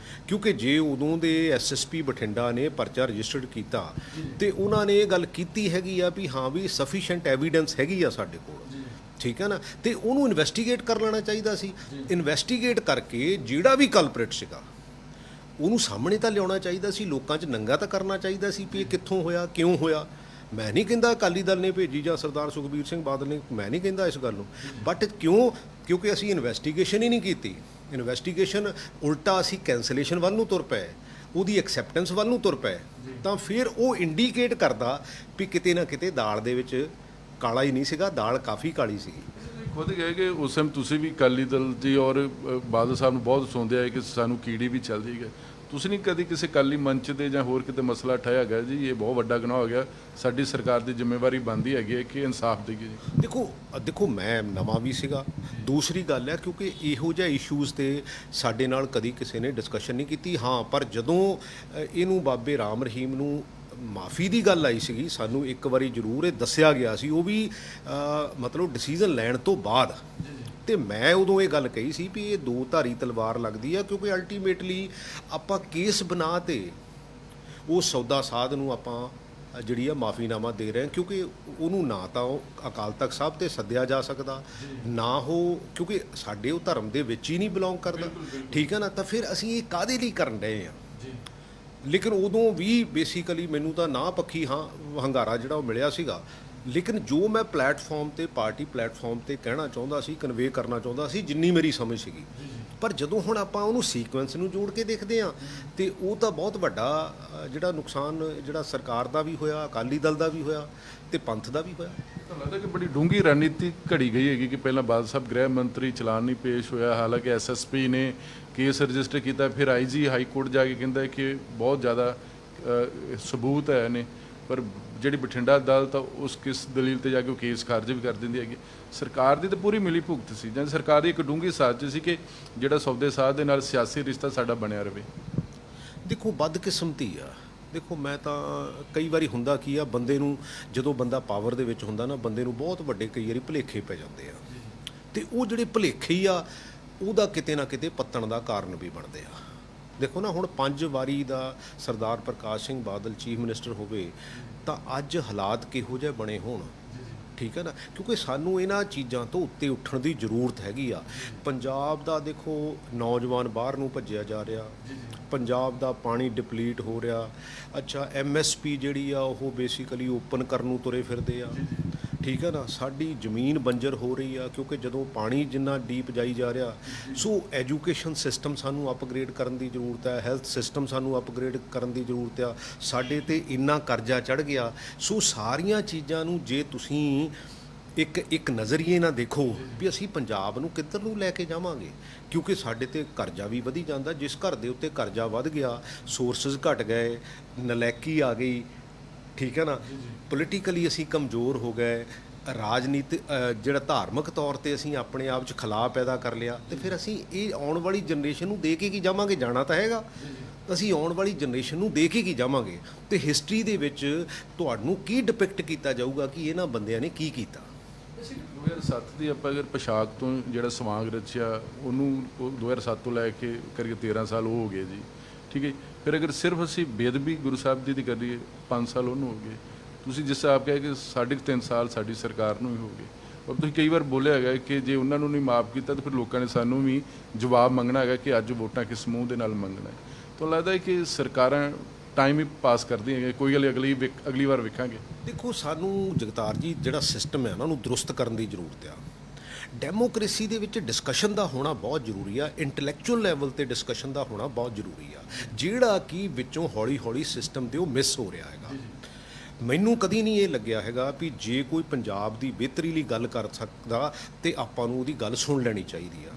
ਕਿਉਂਕਿ ਜੇ ਉਦੋਂ ਦੇ ਐਸਐਸਪੀ ਬਠਿੰਡਾ ਨੇ ਪਰਚਾ ਰਜਿਸਟਰਡ ਕੀਤਾ ਤੇ ਉਹਨਾਂ ਨੇ ਇਹ ਗੱਲ ਕੀਤੀ ਹੈਗੀ ਆ ਵੀ ਹਾਂ ਵੀ ਸਫੀਸ਼ੀਐਂਟ ਐਵੀਡੈਂਸ ਹੈਗੀ ਆ ਸਾਡੇ ਕੋਲ, ਠੀਕ ਹੈ ਨਾ, ਤੇ ਉਹਨੂੰ ਇਨਵੈਸਟੀਗੇਟ ਕਰ ਲੈਣਾ ਚਾਹੀਦਾ ਸੀ। ਇਨਵੈਸਟੀਗੇਟ ਕਰਕੇ ਜਿਹੜਾ ਵੀ ਕਲਪ੍ਰਿਟ ਸੀਗਾ ਉਹਨੂੰ ਸਾਹਮਣੇ ਤਾਂ ਲਿਆਉਣਾ ਚਾਹੀਦਾ ਸੀ, ਲੋਕਾਂ 'ਚ ਨੰਗਾ ਤਾਂ ਕਰਨਾ ਚਾਹੀਦਾ ਸੀ ਵੀ ਇਹ ਕਿੱਥੋਂ ਹੋਇਆ, ਕਿਉਂ ਹੋਇਆ। ਮੈਂ ਨਹੀਂ ਕਹਿੰਦਾ ਅਕਾਲੀ ਦਲ ਨੇ ਭੇਜੀ ਜਾਂ ਸਰਦਾਰ ਸੁਖਬੀਰ ਸਿੰਘ ਬਾਦਲ ਨੇ, ਮੈਂ ਨਹੀਂ ਕਹਿੰਦਾ ਇਸ ਗੱਲ ਨੂੰ, ਬਟ ਕਿਉਂਕਿ ਅਸੀਂ ਇਨਵੈਸਟੀਗੇਸ਼ਨ ਹੀ ਨਹੀਂ ਕੀਤੀ। ਇਨਵੈਸਟੀਗੇਸ਼ਨ ਉਲਟਾ ਅਸੀਂ ਕੈਂਸਲੇਸ਼ਨ ਵੱਲ ਨੂੰ ਤੁਰ ਪਏ, ਉਹਦੀ ਐਕਸੈਪਟੈਂਸ ਵੱਲ ਨੂੰ ਤੁਰ ਪਏ, ਤਾਂ ਫਿਰ ਉਹ ਇੰਡੀਕੇਟ ਕਰਦਾ ਵੀ ਕਿਤੇ ਨਾ ਕਿਤੇ ਦਾਲ ਦੇ ਵਿੱਚ ਕਾਲਾ ਹੀ ਨਹੀਂ ਸੀਗਾ, ਦਾਲ ਕਾਫੀ ਕਾਲੀ ਸੀਗੀ। ਖੁਦ ਕਹੇ ਕਿ ਉਸ ਟਾਈਮ ਤੁਸੀਂ ਵੀ ਅਕਾਲੀ ਦਲ ਜੀ ਔਰ ਬਾਦਲ ਸਾਹਿਬ ਨੂੰ ਬਹੁਤ ਸੁਣਦੇ ਆਏ ਕਿ ਸਾਨੂੰ ਕੀੜੀ ਵੀ ਚੱਲਦੀ ਹੈ। ਤੁਸੀਂ ਨਹੀਂ ਕਦੀ ਕਿਸੇ ਅਕਾਲੀ ਮੰਚ ਤੇ ਜਾਂ ਹੋਰ ਕਿਤੇ ਮਸਲਾ ਉਠਾਇਆ ਗਿਆ ਜੀ ਇਹ ਬਹੁਤ ਵੱਡਾ ਗੁਨਾਹ ਹੋ ਗਿਆ, ਸਾਡੀ ਸਰਕਾਰ ਦੀ ਜ਼ਿੰਮੇਵਾਰੀ ਬਣਦੀ ਹੈਗੀ ਹੈ ਕਿ ਇਨਸਾਫ ਦੇਈਏ ਜੀ? ਦੇਖੋ ਮੈਂ ਨਵਾਂ ਵੀ ਸੀਗਾ। ਦੂਸਰੀ ਗੱਲ ਹੈ ਕਿਉਂਕਿ ਇਹੋ ਜਿਹੇ ਇਸ਼ੂਜ਼ ਤੇ ਸਾਡੇ ਨਾਲ ਕਦੀ ਕਿਸੇ ਨੇ ਡਿਸਕਸ਼ਨ ਨਹੀਂ ਕੀਤੀ। ਹਾਂ, ਪਰ ਜਦੋਂ ਇਹਨੂੰ ਬਾਬੇ ਰਾਮ ਰਹੀਮ ਨੂੰ ਮਾਫੀ ਦੀ ਗੱਲ ਆਈ ਸੀਗੀ, ਸਾਨੂੰ ਇੱਕ ਵਾਰੀ ਜ਼ਰੂਰ ਇਹ ਦੱਸਿਆ ਗਿਆ ਸੀ, ਉਹ ਵੀ ਮਤਲਬ ਡਿਸੀਜਨ ਲੈਣ ਤੋਂ ਬਾਅਦ। ਤੇ ਮੈਂ ਉਦੋਂ ਇਹ ਗੱਲ ਕਹੀ ਸੀ ਵੀ ਇਹ ਦੋ ਧਾਰੀ ਤਲਵਾਰ ਲੱਗਦੀ ਆ, ਕਿਉਂਕਿ ਅਲਟੀਮੇਟਲੀ ਆਪਾਂ ਕੇਸ ਬਣਾ ਤੇ ਉਹ ਸੌਦਾ ਸਾਧ ਨੂੰ ਆਪਾਂ ਜਿਹੜੀ ਆ ਮਾਫੀਨਾਮਾ ਦੇ ਰਹੇ ਹਾਂ, ਕਿਉਂਕਿ ਉਹਨੂੰ ਨਾ ਤਾਂ ਉਹ ਅਕਾਲ ਤਖਤ ਸਾਹਿਬ ਤੇ ਸੱਦਿਆ ਜਾ ਸਕਦਾ, ਨਾ ਉਹ ਕਿਉਂਕਿ ਸਾਡੇ ਉਹ ਧਰਮ ਦੇ ਵਿੱਚ ਹੀ ਨਹੀਂ ਬਿਲੋਂਗ ਕਰਦਾ, ਠੀਕ ਹੈ ਨਾ। ਤਾਂ ਫਿਰ ਅਸੀਂ ਇਹ ਕਾਹਦੇ ਲਈ ਕਰਨ ਰਹੇ ਹਾਂ? ਲੇਕਿਨ ਉਦੋਂ ਵੀ ਬੇਸਿਕਲੀ ਮੈਨੂੰ ਤਾਂ ਨਾ ਪੱਖੀ ਹੰਗਾਰਾ ਜਿਹੜਾ ਉਹ ਮਿਲਿਆ ਸੀਗਾ। ਲੇਕਿਨ ਜੋ ਮੈਂ ਪਲੇਟਫਾਰਮ ਤੇ ਪਾਰਟੀ ਪਲੇਟਫਾਰਮ ਤੇ ਕਹਿਣਾ ਚਾਹੁੰਦਾ ਸੀ, ਕਨਵੇ ਕਰਨਾ ਚਾਹੁੰਦਾ ਸੀ, ਜਿੰਨੀ ਮੇਰੀ ਸਮਝ ਸੀਗੀ, ਪਰ ਜਦੋਂ ਹੁਣ ਆਪਾਂ ਉਹਨੂੰ ਸੀਕੁਐਂਸ ਨੂੰ ਜੋੜ ਕੇ ਦੇਖਦੇ ਹਾਂ ਤੇ ਉਹ ਤਾਂ ਬਹੁਤ ਵੱਡਾ ਜਿਹੜਾ ਨੁਕਸਾਨ ਜਿਹੜਾ ਸਰਕਾਰ ਦਾ ਵੀ ਹੋਇਆ, ਅਕਾਲੀ ਦਲ ਦਾ ਵੀ ਹੋਇਆ ਤੇ ਪੰਥ ਦਾ ਵੀ ਹੋਇਆ। ਤਾਂ ਲੱਗਦਾ ਕਿ ਬੜੀ ਡੂੰਘੀ ਰਣਨੀਤੀ ਘੜੀ ਗਈ ਹੈਗੀ ਕਿ ਪਹਿਲਾਂ ਬਾਦਲ ਸਾਹਿਬ ਗ੍ਰਹਿ ਮੰਤਰੀ, ਚਲਾਨ ਨਹੀਂ ਪੇਸ਼ ਹੋਇਆ, ਹਾਲਾਂਕਿ ਐਸਐਸਪੀ ਨੇ ਕੇਸ ਰਜਿਸਟਰ ਕੀਤਾ, ਫਿਰ ਆਈਜੀ ਹਾਈ ਕੋਰਟ ਜਾ ਕੇ ਕਹਿੰਦਾ ਕਿ ਬਹੁਤ ਜ਼ਿਆਦਾ ਸਬੂਤ ਹੈ ਨੇ, ਪਰ ਜਿਹੜੀ ਬਠਿੰਡਾ ਅਦਾਲਤ ਆ ਉਸ ਕਿਸ ਦਲੀਲ ਤੇ ਜਾ ਕੇ ਉਹ ਕੇਸ ਖਾਰਜ ਵੀ ਕਰ ਦਿੰਦੀ ਹੈਗੀ। ਸਰਕਾਰ ਦੀ ਤਾਂ ਪੂਰੀ ਮਿਲੀ ਭੁਗਤ ਸੀ, ਜਾਂ ਸਰਕਾਰ ਦੀ ਇੱਕ ਡੂੰਘੀ ਸਾਜ਼ਿਸ਼ ਸੀ ਕਿ ਜਿਹੜਾ ਸੌਦੇ ਸਾਧ ਦੇ ਨਾਲ ਸਿਆਸੀ ਰਿਸ਼ਤਾ ਸਾਡਾ ਬਣਿਆ ਰਹੇ। ਦੇਖੋ ਬਦਕਿਸਮਤੀ ਆ। ਦੇਖੋ ਮੈਂ ਤਾਂ ਕਈ ਵਾਰੀ ਹੁੰਦਾ ਕੀ ਆ, ਬੰਦੇ ਨੂੰ ਜਦੋਂ ਬੰਦਾ ਪਾਵਰ ਦੇ ਵਿੱਚ ਹੁੰਦਾ ਨਾ, ਬੰਦੇ ਨੂੰ ਬਹੁਤ ਵੱਡੇ ਕਈ ਵਾਰੀ ਭੁਲੇਖੇ ਪੈ ਜਾਂਦੇ ਆ, ਤੇ ਉਹ ਜਿਹੜੇ ਭੁਲੇਖੇ ਹੀ ਆ ਉਹਦਾ ਕਿਤੇ ਨਾ ਕਿਤੇ ਪੱਤਣ ਦਾ ਕਾਰਨ ਵੀ ਬਣਦੇ ਆ। ਦੇਖੋ ਨਾ, ਹੁਣ 5 ਵਾਰੀ ਦਾ ਸਰਦਾਰ ਪ੍ਰਕਾਸ਼ ਸਿੰਘ ਬਾਦਲ ਚੀਫ ਮਿਨਿਸਟਰ ਹੋਵੇ ਤਾਂ ਅੱਜ ਹਾਲਾਤ ਕਿਹੋ ਜਿਹੇ ਬਣੇ ਹੋਣ, ਠੀਕ ਹੈ ਨਾ। ਕਿਉਂਕਿ ਸਾਨੂੰ ਇਹਨਾਂ ਚੀਜ਼ਾਂ ਤੋਂ ਉੱਤੇ ਉੱਠਣ ਦੀ ਜ਼ਰੂਰਤ ਹੈਗੀ ਆ। ਪੰਜਾਬ ਦਾ ਦੇਖੋ ਨੌਜਵਾਨ ਬਾਹਰ ਨੂੰ ਭੱਜਿਆ ਜਾ ਰਿਹਾ, ਪੰਜਾਬ ਦਾ ਪਾਣੀ ਡਿਪਲੀਟ ਹੋ ਰਿਹਾ। ਅੱਛਾ, ਐਮਐਸਪੀ ਜਿਹੜੀ ਆ ਉਹ ਬੇਸਿਕਲੀ ਓਪਨ ਕਰਨ ਨੂੰ ਤੁਰੇ ਫਿਰਦੇ ਆ, ਠੀਕ ਹੈ ਨਾ। ਸਾਡੀ ਜ਼ਮੀਨ ਬੰਜਰ ਹੋ ਰਹੀ ਆ ਕਿਉਂਕਿ ਜਦੋਂ ਪਾਣੀ ਜਿੰਨਾ ਡੀਪ ਜਾਈ ਜਾ ਰਿਹਾ। ਸੋ ਐਜੂਕੇਸ਼ਨ ਸਿਸਟਮ ਸਾਨੂੰ ਅਪਗ੍ਰੇਡ ਕਰਨ ਦੀ ਜ਼ਰੂਰਤ ਹੈ, ਹੈਲਥ ਸਿਸਟਮ ਸਾਨੂੰ ਅਪਗ੍ਰੇਡ ਕਰਨ ਦੀ ਜ਼ਰੂਰਤ ਆ। ਸਾਡੇ ਤੇ ਇੰਨਾ ਕਰਜ਼ਾ ਚੜ੍ਹ ਗਿਆ। ਸੋ ਸਾਰੀਆਂ ਚੀਜ਼ਾਂ ਨੂੰ ਜੇ ਤੁਸੀਂ ਇੱਕ ਨਜ਼ਰੀਏ ਨਾਲ ਦੇਖੋ ਵੀ ਅਸੀਂ ਪੰਜਾਬ ਨੂੰ ਕਿੱਧਰ ਨੂੰ ਲੈ ਕੇ ਜਾਵਾਂਗੇ, ਕਿਉਂਕਿ ਸਾਡੇ ਤੇ ਕਰਜ਼ਾ ਵੀ ਵਧੀ ਜਾਂਦਾ। ਜਿਸ ਘਰ ਦੇ ਉੱਤੇ ਕਰਜ਼ਾ ਵੱਧ ਗਿਆ, ਸੋਰਸਸ ਘਟ ਗਏ, ਨਲਾਇਕੀ ਆ ਗਈ, ਠੀਕ ਹੈ ਨਾ, ਪੋਲੀਟੀਕਲੀ ਅਸੀਂ ਕਮਜ਼ੋਰ ਹੋ ਗਏ, ਰਾਜਨੀਤੀ ਜਿਹੜਾ ਧਾਰਮਿਕ ਤੌਰ ਤੇ ਅਸੀਂ ਆਪਣੇ ਆਪ 'ਚ ਖਲਾਅ ਪੈਦਾ ਕਰ ਲਿਆ, ਤੇ ਫਿਰ ਅਸੀਂ ਇਹ ਆਉਣ ਵਾਲੀ ਜਨਰੇਸ਼ਨ ਨੂੰ ਦੇ ਕੇ ਕੀ ਜਾਵਾਂਗੇ? ਜਾਣਾ ਤਾਂ ਹੈਗਾ, ਅਸੀਂ ਆਉਣ ਵਾਲੀ ਜਨਰੇਸ਼ਨ ਨੂੰ ਦੇ ਕੇ ਕੀ ਜਾਵਾਂਗੇ? ਤੇ ਹਿਸਟਰੀ ਦੇ ਵਿੱਚ ਤੁਹਾਨੂੰ ਕੀ ਡਿਪਿਕਟ ਕੀਤਾ ਜਾਊਗਾ ਕਿ ਇਹਨਾਂ ਬੰਦਿਆਂ ਨੇ ਕੀ ਕੀਤਾ? 2007 ਦੀ ਆਪਾਂ ਅਗਰ ਪੋਸ਼ਾਕ ਤੋਂ ਜਿਹੜਾ ਸਵਾਂਗ ਰਚਿਆ ਉਹਨੂੰ 2007 ਤੋਂ ਲੈ ਕੇ ਕਰੀਏ 13 ਸਾਲ ਉਹ ਹੋ ਗਏ ਜੀ, ਠੀਕ ਹੈ। ਫਿਰ ਅਗਰ ਸਿਰਫ ਅਸੀਂ ਬੇਅਦਬੀ ਗੁਰੂ ਸਾਹਿਬ ਦੀ ਕਰੀਏ 5 ਸਾਲ ਉਹਨੂੰ ਹੋ ਗਏ। ਤੁਸੀਂ ਜਿਸ ਆਪ ਕਹੇ ਕਿ 3.5 ਸਾਲ ਸਾਡੀ ਸਰਕਾਰ ਨੂੰ ਹੀ ਹੋ ਗਏ। ਔਰ ਤੁਸੀਂ ਕਈ ਵਾਰ ਬੋਲਿਆ ਹੈਗਾ ਕਿ ਜੇ ਉਹਨਾਂ ਨੂੰ ਨਹੀਂ ਮਾਫ ਕੀਤਾ ਤਾਂ ਫਿਰ ਲੋਕਾਂ ਨੇ ਸਾਨੂੰ ਵੀ ਜਵਾਬ ਮੰਗਣਾ ਹੈਗਾ ਕਿ ਅੱਜ ਵੋਟਾਂ ਕਿਸ ਸਮੂਹ ਦੇ ਨਾਲ ਮੰਗਣਾ ਹੈ। ਤੁਹਾਨੂੰ ਲੱਗਦਾ ਹੈ ਕਿ ਸਰਕਾਰਾਂ ਟਾਈਮ ਹੀ ਪਾਸ ਕਰਦੀਆਂ ਹੈਗੀਆਂ, ਕੋਈ ਗੱਲ ਅਗਲੀ ਵਾਰ ਵੇਖਾਂਗੇ? ਦੇਖੋ, ਸਾਨੂੰ ਜਗਤਾਰ ਜੀ ਜਿਹੜਾ ਸਿਸਟਮ ਹੈ ਉਹਨਾਂ ਨੂੰ ਦਰੁਸਤ ਕਰਨ ਦੀ ਜ਼ਰੂਰਤ ਆ। ਡੈਮੋਕ੍ਰੇਸੀ ਦੇ ਵਿੱਚ ਡਿਸਕਸ਼ਨ ਦਾ ਹੋਣਾ ਬਹੁਤ ਜ਼ਰੂਰੀ ਆ, ਇੰਟੈਲੈਕਚੁਅਲ ਲੈਵਲ ਤੇ ਡਿਸਕਸ਼ਨ ਦਾ ਹੋਣਾ ਬਹੁਤ ਜ਼ਰੂਰੀ ਆ, ਜਿਹੜਾ ਕਿ ਵਿੱਚੋਂ ਹੌਲੀ ਹੌਲੀ ਸਿਸਟਮ ਦੇ ਉਹ ਮਿਸ ਹੋ ਰਿਹਾ ਹੈਗਾ। ਮੈਨੂੰ ਕਦੀ ਨਹੀਂ ਇਹ ਲੱਗਿਆ ਹੈਗਾ ਵੀ ਜੇ ਕੋਈ ਪੰਜਾਬ ਦੀ ਬਿਹਤਰੀ ਲਈ ਗੱਲ ਕਰ ਸਕਦਾ ਤੇ ਆਪਾਂ ਨੂੰ ਉਹਦੀ ਗੱਲ ਸੁਣ ਲੈਣੀ ਚਾਹੀਦੀ ਆ।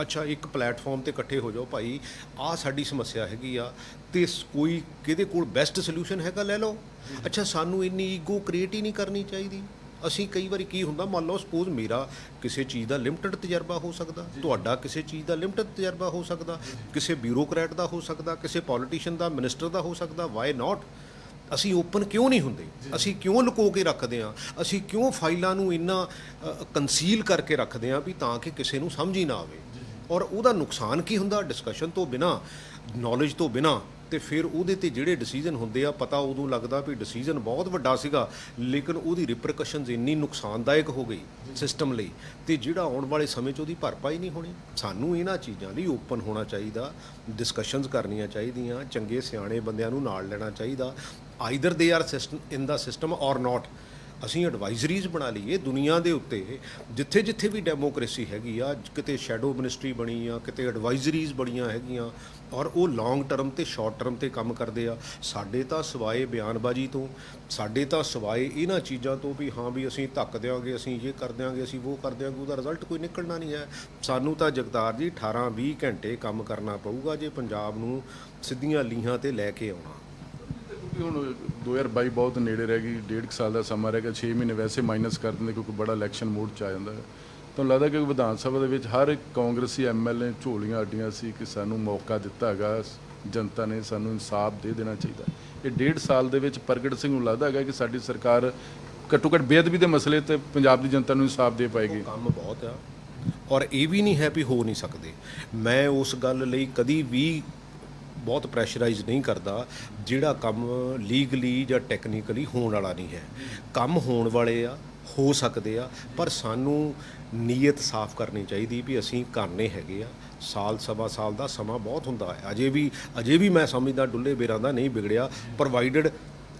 ਅੱਛਾ, ਇੱਕ ਪਲੇਟਫਾਰਮ ਤੇ ਇਕੱਠੇ ਹੋ ਜਾਓ, ਭਾਈ ਆਹ ਸਾਡੀ ਸਮੱਸਿਆ ਹੈਗੀ ਆ ਤੇ ਕੋਈ ਕਿਹਦੇ ਕੋਲ ਬੈਸਟ ਸੋਲੂਸ਼ਨ ਹੈਗਾ ਲੈ ਲਓ। ਅੱਛਾ, ਸਾਨੂੰ ਇੰਨੀ ਈਗੋ ਕ੍ਰੀਏਟ ਹੀ ਨਹੀਂ ਕਰਨੀ ਚਾਹੀਦੀ। ਅਸੀਂ ਕਈ ਵਾਰੀ ਕੀ ਹੁੰਦਾ, ਮੰਨ ਲਓ ਸਪੋਜ਼ ਮੇਰਾ ਕਿਸੇ ਚੀਜ਼ ਦਾ ਲਿਮਟਿਡ ਤਜਰਬਾ ਹੋ ਸਕਦਾ, ਤੁਹਾਡਾ ਕਿਸੇ ਚੀਜ਼ ਦਾ ਲਿਮਟਿਡ ਤਜਰਬਾ ਹੋ ਸਕਦਾ, ਕਿਸੇ ਬਿਊਰੋਕਰੈਟ ਦਾ ਹੋ ਸਕਦਾ, ਕਿਸੇ ਪੋਲੀਟੀਸ਼ੀਅਨ ਦਾ, ਮਿਨਿਸਟਰ ਦਾ ਹੋ ਸਕਦਾ। Why not? ਅਸੀਂ ਓਪਨ ਕਿਉਂ ਨਹੀਂ ਹੁੰਦੇ? ਅਸੀਂ ਕਿਉਂ ਲੁਕੋ ਕੇ ਰੱਖਦੇ ਹਾਂ? ਅਸੀਂ ਕਿਉਂ ਫਾਈਲਾਂ ਨੂੰ ਇੰਨਾ ਕੰਸੀਲ ਕਰਕੇ ਰੱਖਦੇ ਹਾਂ ਵੀ ਤਾਂ ਕਿ ਕਿਸੇ ਨੂੰ ਸਮਝ ਹੀ ਨਾ ਆਵੇ? ਔਰ ਉਹਦਾ ਨੁਕਸਾਨ ਕੀ ਹੁੰਦਾ? ਡਿਸਕਸ਼ਨ ਤੋਂ ਬਿਨਾ, ਨੌਲੇਜ ਤੋਂ ਬਿਨਾ, ਤੇ ਫਿਰ ਉਹਦੇ ਤੇ ਜਿਹੜੇ ਡਿਸੀਜਨ ਹੁੰਦੇ ਆ, ਪਤਾ ਉਦੋਂ ਲੱਗਦਾ ਵੀ ਡਿਸੀਜਨ ਬਹੁਤ ਵੱਡਾ ਸੀਗਾ ਲੇਕਿਨ ਉਹਦੀ ਰਿਪਰਕਸ਼ਨਸ ਇੰਨੀ ਨੁਕਸਾਨਦਾਇਕ ਹੋ ਗਈ ਸਿਸਟਮ ਲਈ, ਤੇ ਜਿਹੜਾ ਆਉਣ ਵਾਲੇ ਸਮੇਂ 'ਚ ਉਹਦੀ ਭਰਪਾਈ ਨਹੀਂ ਹੋਣੀ। ਸਾਨੂੰ ਇਹਨਾਂ ਚੀਜ਼ਾਂ ਲਈ ਓਪਨ ਹੋਣਾ ਚਾਹੀਦਾ, ਡਿਸਕਸ਼ਨਸ ਕਰਨੀਆਂ ਚਾਹੀਦੀਆਂ, ਚੰਗੇ ਸਿਆਣੇ ਬੰਦਿਆਂ ਨੂੰ ਨਾਲ ਲੈਣਾ ਚਾਹੀਦਾ। Either they are system in the system ਔਰ ਨਾਟ। ਅਸੀਂ ਐਡਵਾਈਜ਼ਰੀਜ਼ ਬਣਾ ਲਈਏ ਦੁਨੀਆ ਦੇ ਉੱਤੇ, ਜਿੱਥੇ ਜਿੱਥੇ ਵੀ ਡੈਮੋਕ੍ਰੇਸੀ ਹੈਗੀ ਆ, ਕਿਤੇ ਸ਼ੈਡੋ ਮਿਨਿਸਟਰੀ ਬਣੀ ਆ, ਕਿਤੇ ਐਡਵਾਈਜ਼ਰੀਜ਼ ਬਣੀਆਂ ਹੈਗੀਆਂ, ਔਰ ਉਹ ਲੌਂਗ ਟਰਮ ਤੇ ਸ਼ਾਰਟ ਟਰਮ ਤੇ ਕੰਮ ਕਰਦੇ ਆ। ਸਾਡੇ ਤਾਂ ਸਿਵਾਏ ਬਿਆਨਬਾਜ਼ੀ ਤੋਂ, ਸਾਡੇ ਤਾਂ ਸਿਵਾਏ ਇਹਨਾਂ ਚੀਜ਼ਾਂ ਤੋਂ ਵੀ ਹਾਂ ਵੀ ਅਸੀਂ ਧੱਕ ਦਿਆਂਗੇ, ਅਸੀਂ ਇਹ ਕਰ ਦਿਆਂਗੇ, ਅਸੀਂ ਉਹ ਕਰ ਦਿਆਂਗੇ, ਉਹਦਾ ਰਿਜ਼ਲਟ ਕੋਈ ਨਿਕਲਣਾ ਨਹੀਂ ਹੈ। ਸਾਨੂੰ ਤਾਂ ਜਗਤਾਰ ਜੀ 18-20 ਘੰਟੇ ਕੰਮ ਕਰਨਾ ਪਊਗਾ ਜੇ ਪੰਜਾਬ ਨੂੰ ਸਿੱਧੀਆਂ ਲੀਹਾਂ ਤੇ ਲੈ ਕੇ ਆਉਣਾ। ਹੁਣ 2022 ਬਹੁਤ ਨੇੜੇ ਰਹਿ ਗਈ, 1.5 ਸਾਲ ਦਾ ਸਮਾਂ ਰਹਿ ਗਿਆ, 6 ਮਹੀਨੇ ਵੈਸੇ ਮਾਈਨਸ ਕਰ ਦਿੰਦੇ ਕਿਉਂਕਿ ਬੜਾ ਇਲੈਕਸ਼ਨ ਮੋਡ 'ਚ ਆ ਜਾਂਦਾ ਹੈ। ਤੁਹਾਨੂੰ ਲੱਗਦਾ ਕਿ ਵਿਧਾਨ ਸਭਾ ਦੇ ਵਿੱਚ ਹਰ ਇੱਕ ਕਾਂਗਰਸੀ ਐਮਐਲਏ ਝੋਲੀਆਂ ਅੱਡੀਆਂ ਸੀ ਕਿ ਸਾਨੂੰ ਮੌਕਾ ਦਿੱਤਾ ਹੈਗਾ, ਜਨਤਾ ਨੇ ਸਾਨੂੰ ਇਨਸਾਫ ਦੇ ਦੇਣਾ ਚਾਹੀਦਾ। ਇਹ 1.5 ਸਾਲ ਦੇ ਵਿੱਚ ਪ੍ਰਗਟ ਸਿੰਘ ਨੂੰ ਲੱਗਦਾ ਹੈਗਾ ਕਿ ਸਾਡੀ ਸਰਕਾਰ ਘੱਟੋ ਘੱਟ ਬੇਅਦਬੀ ਦੇ ਮਸਲੇ ਤੇ ਪੰਜਾਬ ਦੀ ਜਨਤਾ ਨੂੰ ਇਨਸਾਫ ਦੇ ਪਾਏਗੀ? ਕੰਮ ਬਹੁਤ ਆ, ਔਰ ਇਹ ਵੀ ਨਹੀਂ ਹੈ ਵੀ ਹੋ ਨਹੀਂ ਸਕਦੇ। ਮੈਂ ਉਸ ਗੱਲ ਲਈ ਕਦੀ ਵੀ ਬਹੁਤ ਪ੍ਰੈਸ਼ਰਾਈਜ਼ ਨਹੀਂ ਕਰਦਾ ਜਿਹੜਾ ਕੰਮ ਲੀਗਲੀ ਜਾਂ ਟੈਕਨੀਕਲੀ ਹੋਣ ਵਾਲਾ ਨਹੀਂ ਹੈ। ਕੰਮ ਹੋਣ ਵਾਲੇ ਆ, ਹੋ ਸਕਦੇ ਆ, ਪਰ ਸਾਨੂੰ ਨੀਅਤ ਸਾਫ਼ ਕਰਨੀ ਚਾਹੀਦੀ ਵੀ ਅਸੀਂ ਕਰਨੇ ਹੈਗੇ ਆ। ਸਾਲ ਸਵਾ ਸਾਲ ਦਾ ਸਮਾਂ ਬਹੁਤ ਹੁੰਦਾ ਹੈ, ਅਜੇ ਵੀ ਮੈਂ ਸਮਝਦਾ ਡੁੱਲੇ ਬੇਰਾਂ ਦਾ ਨਹੀਂ ਵਿਗੜਿਆ, ਪ੍ਰੋਵਾਈਡਡ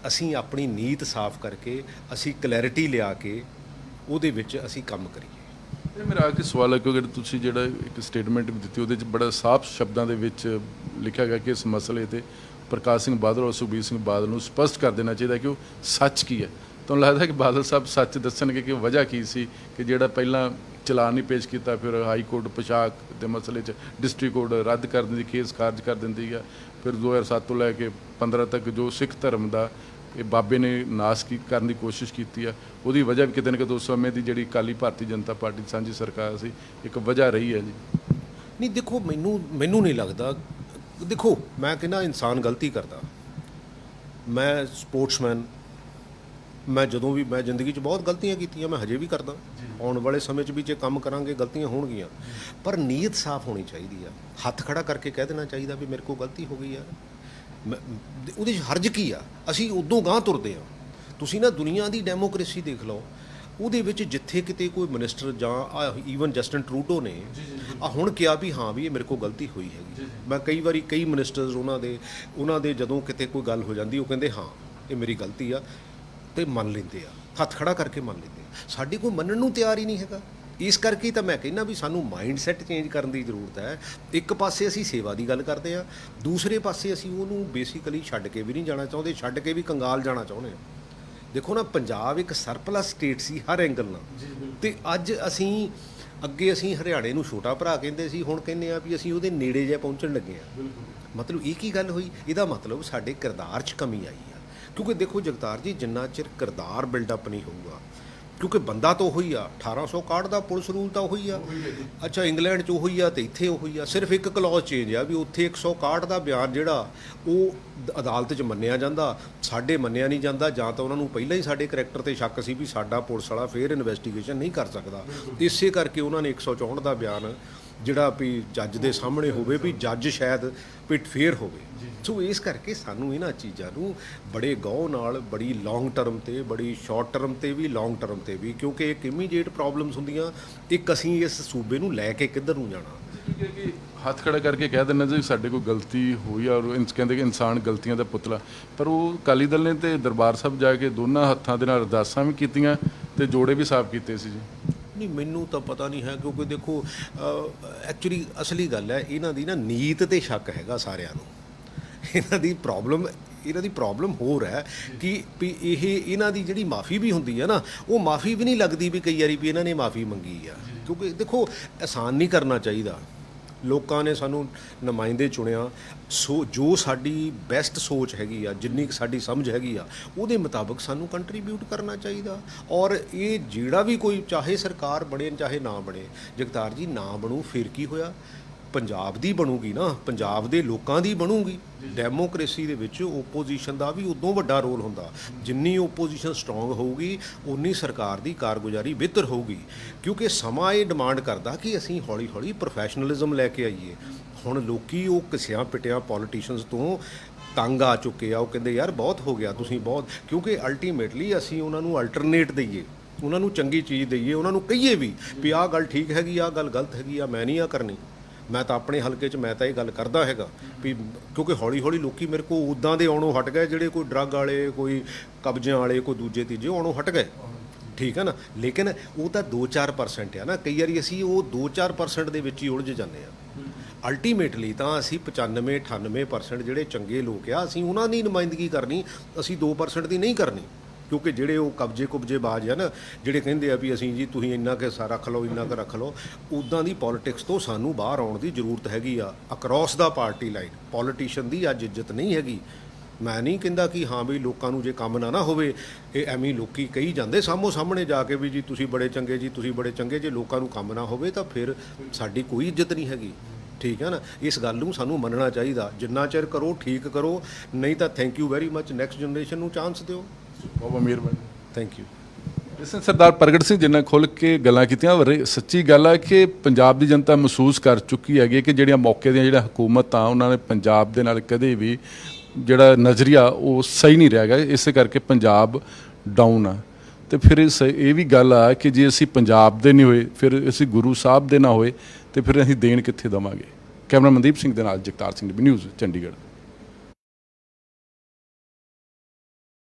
ਅਸੀਂ ਆਪਣੀ ਨੀਤ ਸਾਫ਼ ਕਰਕੇ, ਅਸੀਂ ਕਲੈਰਿਟੀ ਲਿਆ ਕੇ ਉਹਦੇ ਵਿੱਚ ਅਸੀਂ ਕੰਮ ਕਰੀਏ। ਇਹ ਮੇਰਾ ਆਖਰੀ ਸਵਾਲ ਹੈ ਕਿਉਂਕਿ ਤੁਸੀਂ ਜਿਹੜਾ ਇੱਕ ਸਟੇਟਮੈਂਟ ਵੀ ਦਿੱਤੀ ਉਹਦੇ 'ਚ ਬੜਾ ਸਾਫ਼ ਸ਼ਬਦਾਂ ਦੇ ਵਿੱਚ ਲਿਖਿਆ ਗਿਆ ਕਿ ਇਸ ਮਸਲੇ 'ਤੇ ਪ੍ਰਕਾਸ਼ ਸਿੰਘ ਬਾਦਲ ਔਰ ਸੁਖਬੀਰ ਸਿੰਘ ਬਾਦਲ ਨੂੰ ਸਪਸ਼ਟ ਕਰ ਦੇਣਾ ਚਾਹੀਦਾ ਕਿ ਉਹ ਸੱਚ ਕੀ ਹੈ। ਤੁਹਾਨੂੰ ਲੱਗਦਾ ਕਿ ਬਾਦਲ ਸਾਹਿਬ ਸੱਚ ਦੱਸਣਗੇ ਕਿ ਵਜ੍ਹਾ ਕੀ ਸੀ ਕਿ ਜਿਹੜਾ ਪਹਿਲਾਂ ਚਲਾਨ ਨਹੀਂ ਪੇਸ਼ ਕੀਤਾ, ਫਿਰ ਹਾਈ ਕੋਰਟ ਪੋਸ਼ਾਕ ਦੇ ਮਸਲੇ 'ਚ ਡਿਸਟ੍ਰਿਕਟ ਕੋਰਟ ਰੱਦ ਕਰ ਦਿੰਦੀ, ਕੇਸ ਖਾਰਜ ਕਰ ਦਿੰਦੀ ਹੈ, ਫਿਰ 2007 ਤੋਂ ਲੈ ਕੇ 15 ਤੱਕ ਜੋ ਸਿੱਖ ਧਰਮ ਦਾ ਇਹ ਬਾਬੇ ਨੇ ਨਾਸ਼ ਕਰਨ ਦੀ ਕੋਸ਼ਿਸ਼ ਕੀਤੀ ਆ, ਉਹਦੀ ਵਜ੍ਹਾ ਵੀ ਕਿਤੇ ਨਾ ਕਿਤੇ ਉਸ ਸਮੇਂ ਦੀ ਜਿਹੜੀ ਅਕਾਲੀ ਭਾਰਤੀ ਜਨਤਾ ਪਾਰਟੀ ਸਾਂਝੀ ਸਰਕਾਰ ਸੀ ਇੱਕ ਵਜ੍ਹਾ ਰਹੀ ਹੈ ਜੀ। ਨਹੀਂ ਦੇਖੋ, ਮੈਨੂੰ ਨਹੀਂ ਲੱਗਦਾ। ਦੇਖੋ, ਮੈਂ ਕਹਿੰਦਾ ਇਨਸਾਨ ਗਲਤੀ ਕਰਦਾ। ਮੈਂ ਸਪੋਰਟਸਮੈਨ, ਮੈਂ ਜਦੋਂ ਵੀ ਮੈਂ ਜ਼ਿੰਦਗੀ 'ਚ ਬਹੁਤ ਗਲਤੀਆਂ ਕੀਤੀਆਂ, ਮੈਂ ਹਜੇ ਵੀ ਕਰਦਾ। ਆਉਣ ਵਾਲੇ ਸਮੇਂ 'ਚ ਵੀ ਜੇ ਕੰਮ ਕਰਾਂਗੇ ਗਲਤੀਆਂ ਹੋਣਗੀਆਂ, ਪਰ ਨੀਅਤ ਸਾਫ਼ ਹੋਣੀ ਚਾਹੀਦੀ ਆ। ਹੱਥ ਖੜਾ ਕਰਕੇ ਕਹਿ ਦੇਣਾ ਚਾਹੀਦਾ ਵੀ ਮੇਰੇ ਕੋਲ ਗਲਤੀ ਹੋ ਗਈ ਆ। ਉਹਦੇ 'ਚ ਹਰਜ ਕੀ ਆ? ਅਸੀਂ ਉਦੋਂ ਗਾਂਹ ਤੁਰਦੇ ਹਾਂ। ਤੁਸੀਂ ਨਾ ਦੁਨੀਆ ਦੀ ਡੈਮੋਕ੍ਰੇਸੀ ਦੇਖ ਲਓ, ਉਹਦੇ ਵਿੱਚ ਜਿੱਥੇ ਕਿਤੇ ਕੋਈ ਮਿਨਿਸਟਰ ਜਾਂ ਈਵਨ ਜਸਟਿਨ ਟਰੂਡੋ ਨੇ ਹੁਣ ਕਿਹਾ ਵੀ ਹਾਂ ਵੀ ਇਹ ਮੇਰੇ ਕੋਲ ਗਲਤੀ ਹੋਈ ਹੈਗੀ। ਮੈਂ ਕਈ ਵਾਰੀ ਕਈ ਮਿਨਿਸਟਰਸ ਉਹਨਾਂ ਦੇ ਜਦੋਂ ਕਿਤੇ ਕੋਈ ਗੱਲ ਹੋ ਜਾਂਦੀ ਉਹ ਕਹਿੰਦੇ ਹਾਂ ਇਹ ਮੇਰੀ ਗਲਤੀ ਆ ਤੇ ਮੰਨ ਲੈਂਦੇ ਆ, ਹੱਥ ਖੜਾ ਕਰਕੇ ਮੰਨ ਲੈਂਦੇ ਆ। ਸਾਡੀ ਕੋਈ ਮੰਨਣ ਨੂੰ ਤਿਆਰ ਹੀ ਨਹੀਂ ਹੈਗਾ। ਇਸ ਕਰਕੇ ਤਾਂ ਮੈਂ ਕਹਿੰਦਾ ਵੀ ਸਾਨੂੰ ਮਾਈਂਡ ਸੈੱਟ ਚੇਂਜ ਕਰਨ ਦੀ ਜ਼ਰੂਰਤ ਹੈ। ਇੱਕ ਪਾਸੇ ਅਸੀਂ ਸੇਵਾ ਦੀ ਗੱਲ ਕਰਦੇ ਹਾਂ, ਦੂਸਰੇ ਪਾਸੇ ਅਸੀਂ ਉਹਨੂੰ ਬੇਸਿਕਲੀ ਛੱਡ ਕੇ ਵੀ ਨਹੀਂ ਜਾਣਾ ਚਾਹੁੰਦੇ, ਛੱਡ ਕੇ ਵੀ ਕੰਗਾਲ ਜਾਣਾ ਚਾਹੁੰਦੇ ਹਾਂ। ਦੇਖੋ ਨਾ, ਪੰਜਾਬ ਇੱਕ ਸਰਪਲਸ ਸਟੇਟ ਸੀ ਹਰ ਐਂਗਲ ਨਾਲ, ਤੇ ਅੱਜ ਅੱਗੇ ਅਸੀਂ ਹਰਿਆਣੇ ਨੂੰ ਛੋਟਾ ਭਰਾ ਕਹਿੰਦੇ ਸੀ, ਹੁਣ ਕਹਿੰਦੇ ਆ ਵੀ ਅਸੀਂ ਉਹਦੇ ਨੇੜੇ ਜਿਹਾ ਪਹੁੰਚਣ ਲੱਗੇ ਆ। ਮਤਲਬ ਇਹ ਕੀ ਗੱਲ ਹੋਈ? ਇਹਦਾ ਮਤਲਬ ਸਾਡੇ ਕਿਰਦਾਰ 'ਚ ਕਮੀ ਆਈ ਆ। ਕਿਉਂਕਿ ਦੇਖੋ ਜਗਤਾਰ ਜੀ, ਜਿੰਨਾ ਚਿਰ ਕਿਰਦਾਰ ਬਿਲਡਅਪ ਨਹੀਂ ਹੋਊਗਾ, ਕਿਉਂਕਿ ਬੰਦਾ ਤਾਂ ਉਹੀ ਆ, 1861 ਦਾ ਪੁਲਿਸ ਰੂਲ ਤਾਂ ਉਹੀ ਆ। ਅੱਛਾ, ਇੰਗਲੈਂਡ 'ਚ ਉਹੀ ਆ ਤੇ ਇੱਥੇ ਉਹੀ ਆ, ਸਿਰਫ ਇੱਕ ਕਲੌਜ਼ ਚੇਂਜ ਆ ਵੀ ਉੱਥੇ 161 ਦਾ ਬਿਆਨ ਜਿਹੜਾ ਉਹ ਅਦਾਲਤ 'ਚ ਮੰਨਿਆ ਜਾਂਦਾ, ਸਾਡੇ ਮੰਨਿਆ ਨਹੀਂ ਜਾਂਦਾ। ਜਾਂ ਤਾਂ ਉਹਨਾਂ ਨੂੰ ਪਹਿਲਾਂ ਹੀ ਸਾਡੇ ਕਰੈਕਟਰ ਤੇ ਸ਼ੱਕ ਸੀ ਵੀ ਸਾਡਾ ਪੁਲਿਸ ਵਾਲਾ ਫੇਰ ਇਨਵੈਸਟੀਗੇਸ਼ਨ ਨਹੀਂ ਕਰ ਸਕਦਾ, ਇਸੇ ਕਰਕੇ ਉਹਨਾਂ ਨੇ 164 ਦਾ ਬਿਆਨ ਜਿਹੜਾ ਵੀ ਜੱਜ ਦੇ ਸਾਹਮਣੇ ਹੋਵੇ, ਵੀ ਜੱਜ ਸ਼ਾਇਦ ਵੀ ਫੇਅਰ ਹੋਵੇ। ਸੋ ਇਸ ਕਰਕੇ ਸਾਨੂੰ ਇਹਨਾਂ ਚੀਜ਼ਾਂ ਨੂੰ ਬੜੇ ਗੌਰ ਨਾਲ, ਬੜੀ ਲੌਂਗ ਟਰਮ ਤੇ, ਬੜੀ ਸ਼ਾਰਟ ਟਰਮ ਤੇ ਵੀ, ਲੌਂਗ ਟਰਮ ਤੇ ਵੀ, ਕਿਉਂਕਿ ਇੱਕ ਇਮੀਡੀਏਟ ਪ੍ਰੋਬਲਮਸ ਹੁੰਦੀਆਂ, ਇੱਕ ਅਸੀਂ ਇਸ ਸੂਬੇ ਨੂੰ ਲੈ ਕੇ ਕਿੱਧਰ ਨੂੰ ਜਾਣਾ। ਕਿ ਹੱਥ ਖੜਾ ਕਰਕੇ ਕਹਿ ਦਿੰਦੇ ਜੀ ਸਾਡੇ ਕੋਲ ਗਲਤੀ ਹੋਈ ਆ, ਔਰ ਕਹਿੰਦੇ ਕਿ ਇਨਸਾਨ ਗਲਤੀਆਂ ਦਾ ਪੁਤਲਾ, ਪਰ ਉਹ ਅਕਾਲੀ ਦਲ ਨੇ ਤੇ ਦਰਬਾਰ ਸਾਹਿਬ ਜਾ ਕੇ ਦੋਨਾਂ ਹੱਥਾਂ ਦੇ ਨਾਲ ਅਰਦਾਸਾਂ ਵੀ ਕੀਤੀਆਂ ਤੇ ਜੋੜੇ ਵੀ ਸਾਫ਼ ਕੀਤੇ ਸੀ ਜੀ। ਨਹੀਂ, ਮੈਨੂੰ ਤਾਂ ਪਤਾ ਨਹੀਂ ਹੈ, ਕਿਉਂਕਿ ਦੇਖੋ ਐਕਚੁਅਲੀ ਅਸਲੀ ਗੱਲ ਹੈ ਇਹਨਾਂ ਦੀ ਨਾ ਨੀਤ ਤੇ ਸ਼ੱਕ ਹੈਗਾ ਸਾਰਿਆਂ ਨੂੰ। ਇਹਨਾਂ ਦੀ ਪ੍ਰੋਬਲਮ ਹੋਰ ਹੈ ਕਿ ਵੀ ਇਹਨਾਂ ਦੀ ਜਿਹੜੀ ਮਾਫੀ ਵੀ ਹੁੰਦੀ ਹੈ ਨਾ, ਉਹ ਮਾਫੀ ਵੀ ਨਹੀਂ ਲੱਗਦੀ ਵੀ ਕਈ ਵਾਰੀ ਵੀ ਇਹਨਾਂ ਨੇ ਮਾਫੀ ਮੰਗੀ ਆ। ਕਿਉਂਕਿ ਦੇਖੋ ਆਸਾਨ ਨਹੀਂ ਕਰਨਾ ਚਾਹੀਦਾ। ਲੋਕਾਂ ਨੇ ਸਾਨੂੰ ਨੁਮਾਇੰਦੇ ਚੁਣਿਆ, ਸੋ ਜੋ ਸਾਡੀ ਬੈਸਟ ਸੋਚ ਹੈਗੀ ਆ, ਜਿੰਨੀ ਸਾਡੀ ਸਮਝ ਹੈਗੀ ਆ, ਉਹਦੇ ਮੁਤਾਬਕ ਸਾਨੂੰ ਕੰਟਰੀਬਿਊਟ ਕਰਨਾ ਚਾਹੀਦਾ। ਔਰ ਇਹ ਜਿਹੜਾ ਵੀ ਕੋਈ, ਚਾਹੇ ਸਰਕਾਰ ਬਣੇ ਚਾਹੇ ਨਾ ਬਣੇ, ਜਗਤਾਰ ਜੀ ਨਾ ਬਣੂ ਫਿਰ ਕੀ ਹੋਇਆ, ਪੰਜਾਬ ਦੀ ਬਣੂਗੀ ਨਾ, ਪੰਜਾਬ ਦੇ ਲੋਕਾਂ ਦੀ ਬਣੂਗੀ। ਡੈਮੋਕ੍ਰੇਸੀ ਦੇ ਵਿੱਚ ਓਪੋਜੀਸ਼ਨ ਦਾ ਵੀ ਉਦੋਂ ਵੱਡਾ ਰੋਲ ਹੁੰਦਾ। ਜਿੰਨੀ ਓਪੋਜੀਸ਼ਨ ਸਟਰੋਂਗ ਹੋਊਗੀ ਉਨੀ ਸਰਕਾਰ ਦੀ ਕਾਰਗੁਜ਼ਾਰੀ ਬਿਹਤਰ ਹੋਊਗੀ, ਕਿਉਂਕਿ ਸਮਾਂ ਇਹ ਡਿਮਾਂਡ ਕਰਦਾ ਕਿ ਅਸੀਂ ਹੌਲੀ ਹੌਲੀ ਪ੍ਰੋਫੈਸ਼ਨਲਿਜ਼ਮ ਲੈ ਕੇ ਆਈਏ। ਹੁਣ ਲੋਕੀ ਉਹ ਘਿਸਿਆਂ ਪਿਟਿਆਂ ਪੋਲੀਟੀਸ਼ੀਅਨਸ ਤੋਂ ਤੰਗ ਆ ਚੁੱਕੇ ਆ। ਉਹ ਕਹਿੰਦੇ ਯਾਰ ਬਹੁਤ ਹੋ ਗਿਆ, ਤੁਸੀਂ ਬਹੁਤ, ਕਿਉਂਕਿ ਅਲਟੀਮੇਟਲੀ ਅਸੀਂ ਉਹਨਾਂ ਨੂੰ ਅਲਟਰਨੇਟ ਦਈਏ, ਉਹਨਾਂ ਨੂੰ ਚੰਗੀ ਚੀਜ਼ ਦਈਏ, ਉਹਨਾਂ ਨੂੰ ਕਹੀਏ ਵੀ ਆਹ ਗੱਲ ਠੀਕ ਹੈਗੀ, ਆਹ ਗੱਲ ਗਲਤ ਹੈਗੀ ਆ, ਮੈਂ ਨਹੀਂ ਆ ਕਰਨੀ। ਮੈਂ ਤਾਂ ਆਪਣੇ ਹਲਕੇ 'ਚ ਮੈਂ ਤਾਂ ਇਹ ਗੱਲ ਕਰਦਾ ਹੈਗਾ ਵੀ, ਕਿਉਂਕਿ ਹੌਲੀ ਹੌਲੀ ਲੋਕੀ ਮੇਰੇ ਕੋਲ ਉੱਦਾਂ ਦੇ ਆਉਣੋਂ ਹਟ ਗਏ, ਜਿਹੜੇ ਕੋਈ ਡਰੱਗ ਵਾਲੇ, ਕੋਈ ਕਬਜ਼ਿਆਂ ਵਾਲੇ, ਕੋਈ ਦੂਜੇ ਤੀਜੇ ਆਉਣੋਂ ਹਟ ਗਏ, ਠੀਕ ਹੈ ਨਾ। ਲੇਕਿਨ ਉਹ ਤਾਂ 2-4% ਆ ਨਾ, ਕਈ ਵਾਰੀ ਅਸੀਂ ਉਹ 2-4% ਦੇ ਵਿੱਚ ਹੀ ਉਲਝ ਜਾਂਦੇ ਆ। ਅਲਟੀਮੇਟਲੀ ਤਾਂ ਅਸੀਂ 95-98% ਜਿਹੜੇ ਚੰਗੇ ਲੋਕ ਆ, ਅਸੀਂ ਉਹਨਾਂ ਦੀ ਨੁਮਾਇੰਦਗੀ ਕਰਨੀ, ਅਸੀਂ 2% ਦੀ ਨਹੀਂ ਕਰਨੀ। ਕਿਉਂਕਿ ਜਿਹੜੇ ਉਹ ਕੁਬਜੇ ਬਾਜ਼ ਆ ਨਾ, ਜਿਹੜੇ ਕਹਿੰਦੇ ਆ ਵੀ ਅਸੀਂ ਜੀ ਤੁਸੀਂ ਇੰਨਾ ਕੁ ਰੱਖ ਲਓ, ਇੰਨਾ ਕੁ ਰੱਖ ਲਓ, ਉੱਦਾਂ ਦੀ ਪੋਲੀਟਿਕਸ ਤੋਂ ਸਾਨੂੰ ਬਾਹਰ ਆਉਣ ਦੀ ਜ਼ਰੂਰਤ ਹੈਗੀ ਆ। ਅਕਰੋਸ ਦਾ ਪਾਰਟੀ ਲਾਈਨ ਪੋਲੀਟੀਸ਼ੀਅਨ ਦੀ ਅੱਜ ਇੱਜ਼ਤ ਨਹੀਂ ਹੈਗੀ। ਮੈਂ ਨਹੀਂ ਕਹਿੰਦਾ ਕਿ ਹਾਂ ਵੀ ਲੋਕਾਂ ਨੂੰ ਜੇ ਕੰਮ ਨਾ ਹੋਵੇ, ਇਹ ਐਵੇਂ ਲੋਕੀ ਕਹੀ ਜਾਂਦੇ ਸਾਹਮਣੇ ਜਾ ਕੇ ਵੀ ਜੀ ਤੁਸੀਂ ਬੜੇ ਚੰਗੇ, ਜੀ ਤੁਸੀਂ ਬੜੇ ਚੰਗੇ। ਜੇ ਲੋਕਾਂ ਨੂੰ ਕੰਮ ਨਾ ਹੋਵੇ ਤਾਂ ਫਿਰ ਸਾਡੀ ਕੋਈ ਇੱਜ਼ਤ ਨਹੀਂ ਹੈਗੀ, ਠੀਕ ਹੈ ਨਾ। ਇਸ ਗੱਲ ਨੂੰ ਸਾਨੂੰ ਮੰਨਣਾ ਚਾਹੀਦਾ। ਜਿੰਨਾ ਚਿਰ ਕਰੋ ਠੀਕ ਕਰੋ, ਨਹੀਂ ਤਾਂ thank you very much, next generation ਨੂੰ ਚਾਂਸ ਦਿਓ। ਬਹੁਤ ਮਿਹਰਬਾਨੀ, ਥੈਂਕ ਯੂ। ਜਿਸ ਸਰਦਾਰ ਪ੍ਰਗਟ ਸਿੰਘ ਜਿਨ੍ਹਾਂ ਖੁੱਲ੍ਹ ਕੇ ਗੱਲਾਂ ਕੀਤੀਆਂ, ਸੱਚੀ ਗੱਲ ਹੈ ਕਿ ਪੰਜਾਬ ਦੀ ਜਨਤਾ ਮਹਿਸੂਸ ਕਰ ਚੁੱਕੀ ਹੈਗੀ ਕਿ ਜਿਹੜੀਆਂ ਮੌਕੇ ਦੀਆਂ ਜਿਹੜੀਆਂ ਹਕੂਮਤਾਂ, ਉਹਨਾਂ ਨੇ ਪੰਜਾਬ ਦੇ ਨਾਲ ਕਦੇ ਵੀ ਜਿਹੜਾ ਨਜ਼ਰੀਆ ਉਹ ਸਹੀ ਨਹੀਂ ਰਿਹਾ ਗਾ। ਇਸੇ ਕਰਕੇ ਪੰਜਾਬ ਡਾਊਨ ਆ। ਤੇ ਫਿਰ ਇਹ ਵੀ ਗੱਲ ਆ ਕਿ ਜੇ ਅਸੀਂ ਪੰਜਾਬ ਦੇ ਨਹੀਂ ਹੋਏ, ਫਿਰ ਅਸੀਂ ਗੁਰੂ ਸਾਹਿਬ ਦੇ ਨਾ ਹੋਏ, ਤੇ ਫਿਰ ਅਸੀਂ ਦੇਣ ਕਿੱਥੇ ਦੇਵਾਂਗੇ। ਕੈਮਰਾ ਮਨਦੀਪ ਸਿੰਘ ਦੇ ਨਾਲ ਜਗਤਾਰ ਸਿੰਘ, ਨਿਊਜ਼ ਚੰਡੀਗੜ੍ਹ।